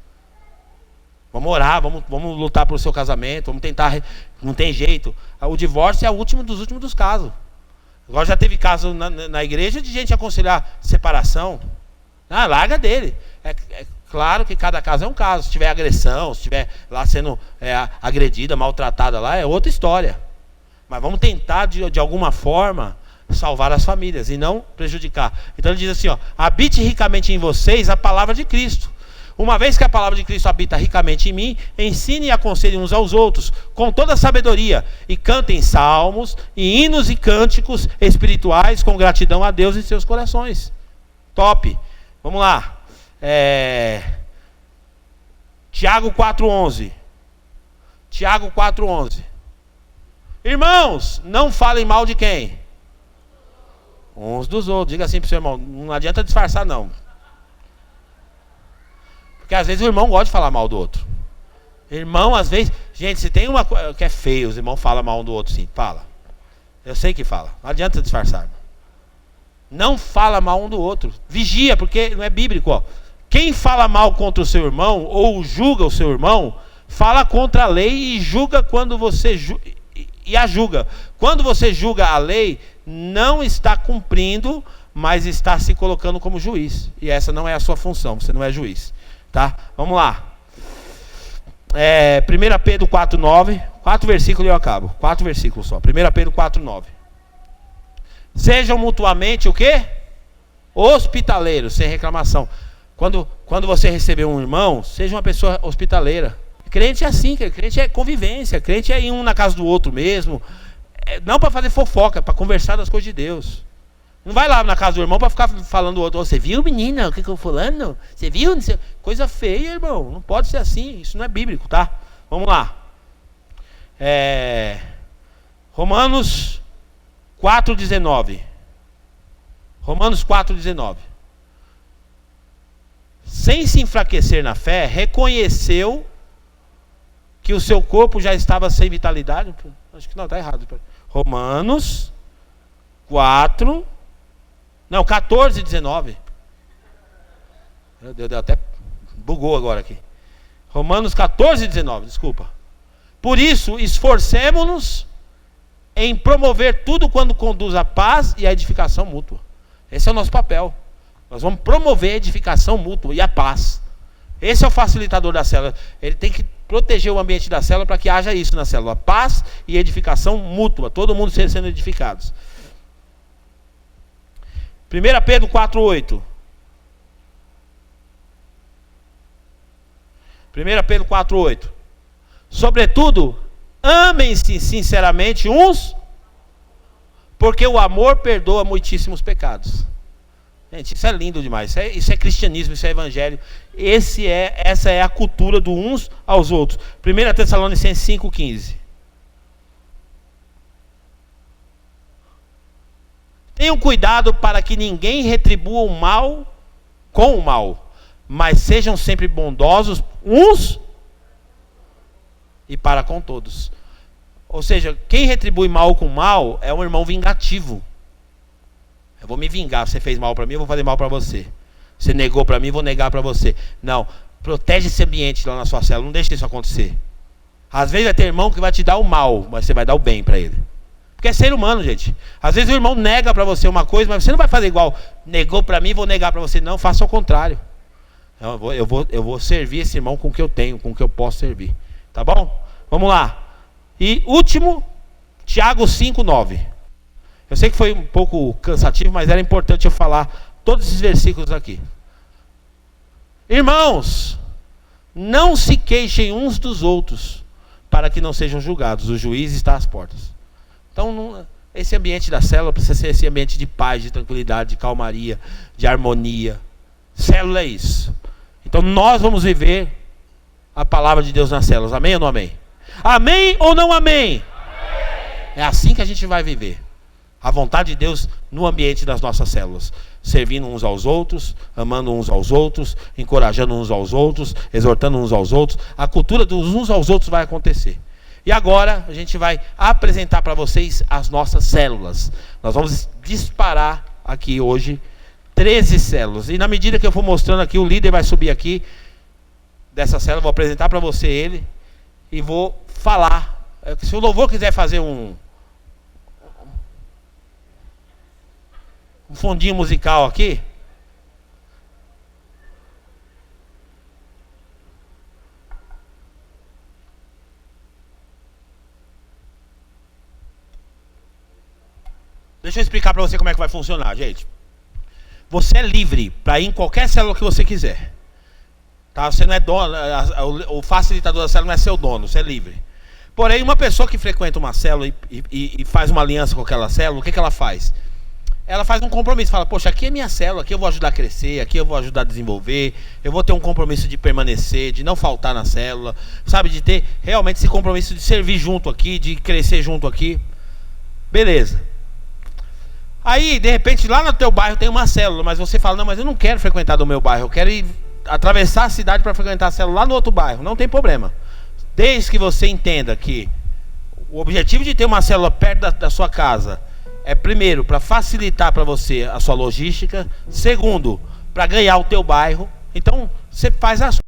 Vamos orar, vamos lutar pelo seu casamento, vamos tentar, não tem jeito. O divórcio é o último dos casos. Agora já teve caso na igreja de gente aconselhar separação. Larga dele. É claro que cada caso é um caso. Se tiver agressão, se estiver lá sendo agredida, maltratada lá, é outra história. Mas vamos tentar de alguma forma salvar as famílias e não prejudicar. Então ele diz assim, habite ricamente em vocês a palavra de Cristo. Uma vez que a palavra de Cristo habita ricamente em mim, ensine e aconselhe uns aos outros, com toda a sabedoria, e cantem salmos, e hinos e cânticos espirituais, com gratidão a Deus em seus corações. Top! Vamos lá. Tiago 4,11. Tiago 4,11. Irmãos, não falem mal de quem? Uns dos outros. Diga assim para o seu irmão, não adianta disfarçar não. Porque às vezes o irmão gosta de falar mal do outro. Irmão, às vezes... Gente, se tem uma coisa que é feio, os irmãos falam mal um do outro, sim. Fala. Eu sei que fala. Não adianta disfarçar. Não fala mal um do outro. Vigia, porque não é bíblico. Quem fala mal contra o seu irmão, ou julga o seu irmão, fala contra a lei e julga quando você... E a julga. Quando você julga a lei, não está cumprindo, mas está se colocando como juiz. E essa não é a sua função. Você não é juiz. Tá? Vamos lá. 1 Pedro 4,9. 4 versículos e eu acabo. 4 versículos só. 1 Pedro 4,9. Sejam mutuamente o quê? Hospitaleiros, sem reclamação. Quando você receber um irmão, seja uma pessoa hospitaleira. Crente é assim, crente é convivência, crente é ir um na casa do outro mesmo. Não para fazer fofoca, para conversar das coisas de Deus. Não vai lá na casa do irmão para ficar falando do outro. Você viu, menina? O que eu falando? Você viu? Coisa feia, irmão. Não pode ser assim. Isso não é bíblico, tá? Vamos lá. Romanos 4,19. Romanos 4,19. Sem se enfraquecer na fé, reconheceu que o seu corpo já estava sem vitalidade. Acho que não, está errado. Romanos 14,19. Meu Deus, até bugou agora aqui. Romanos 14,19, desculpa. Por isso, esforcemo-nos em promover tudo quando conduz à paz e à edificação mútua. Esse é o nosso papel. Nós vamos promover a edificação mútua e a paz. Esse é o facilitador da célula. Ele tem que proteger o ambiente da célula para que haja isso na célula. Paz e edificação mútua. Todo mundo sendo edificados. 1 Pedro 4,8. 1 Pedro 4,8. Sobretudo, amem-se sinceramente uns, porque o amor perdoa muitíssimos pecados. Gente, isso é lindo demais. Isso é cristianismo, isso é evangelho. Essa é a cultura do uns aos outros. 1 Tessalonicenses 5,15. Tenham cuidado para que ninguém retribua o mal com o mal, mas sejam sempre bondosos uns e para com todos. Ou seja, quem retribui mal com mal é um irmão vingativo. Eu vou me vingar, você fez mal para mim, eu vou fazer mal para você. Você negou para mim, eu vou negar para você. Não, protege esse ambiente lá na sua célula, não deixe isso acontecer. Às vezes vai ter irmão que vai te dar o mal, mas você vai dar o bem para ele. Porque é ser humano, gente. Às vezes o irmão nega para você uma coisa, mas você não vai fazer igual. Negou para mim, vou negar para você. Não, faça ao contrário. Eu vou servir esse irmão com o que eu tenho, com o que eu posso servir. Tá bom? Vamos lá. E último, Tiago 5,9. Eu sei que foi um pouco cansativo, mas era importante eu falar todos esses versículos aqui. Irmãos, não se queixem uns dos outros, para que não sejam julgados. O juiz está às portas. Então, esse ambiente da célula precisa ser esse ambiente de paz, de tranquilidade, de calmaria, de harmonia. Célula é isso. Então, nós vamos viver a palavra de Deus nas células. Amém ou não amém? Amém ou não amém? Amém. É assim que a gente vai viver. A vontade de Deus no ambiente das nossas células. Servindo uns aos outros, amando uns aos outros, encorajando uns aos outros, exortando uns aos outros. A cultura dos uns aos outros vai acontecer. E agora a gente vai apresentar para vocês as nossas células. Nós vamos disparar aqui hoje 13 células. E na medida que eu for mostrando aqui, o líder vai subir aqui dessa célula. Vou apresentar para você ele e vou falar. Se o louvor quiser fazer um fundinho musical aqui. Deixa eu explicar para você como é que vai funcionar, gente. Você é livre para ir em qualquer célula que você quiser. Tá? Você não é dono, o facilitador da célula não é seu dono, você é livre. Porém, uma pessoa que frequenta uma célula e faz uma aliança com aquela célula, o que ela faz? Ela faz um compromisso, fala, poxa, aqui é minha célula, aqui eu vou ajudar a crescer, aqui eu vou ajudar a desenvolver, eu vou ter um compromisso de permanecer, de não faltar na célula, sabe, de ter realmente esse compromisso de servir junto aqui, de crescer junto aqui. Beleza. Aí, de repente, lá no teu bairro tem uma célula, mas você fala, não, mas eu não quero frequentar do meu bairro, eu quero ir atravessar a cidade para frequentar a célula lá no outro bairro. Não tem problema. Desde que você entenda que o objetivo de ter uma célula perto da sua casa é, primeiro, para facilitar para você a sua logística. Segundo, para ganhar o teu bairro. Então, você faz a sua.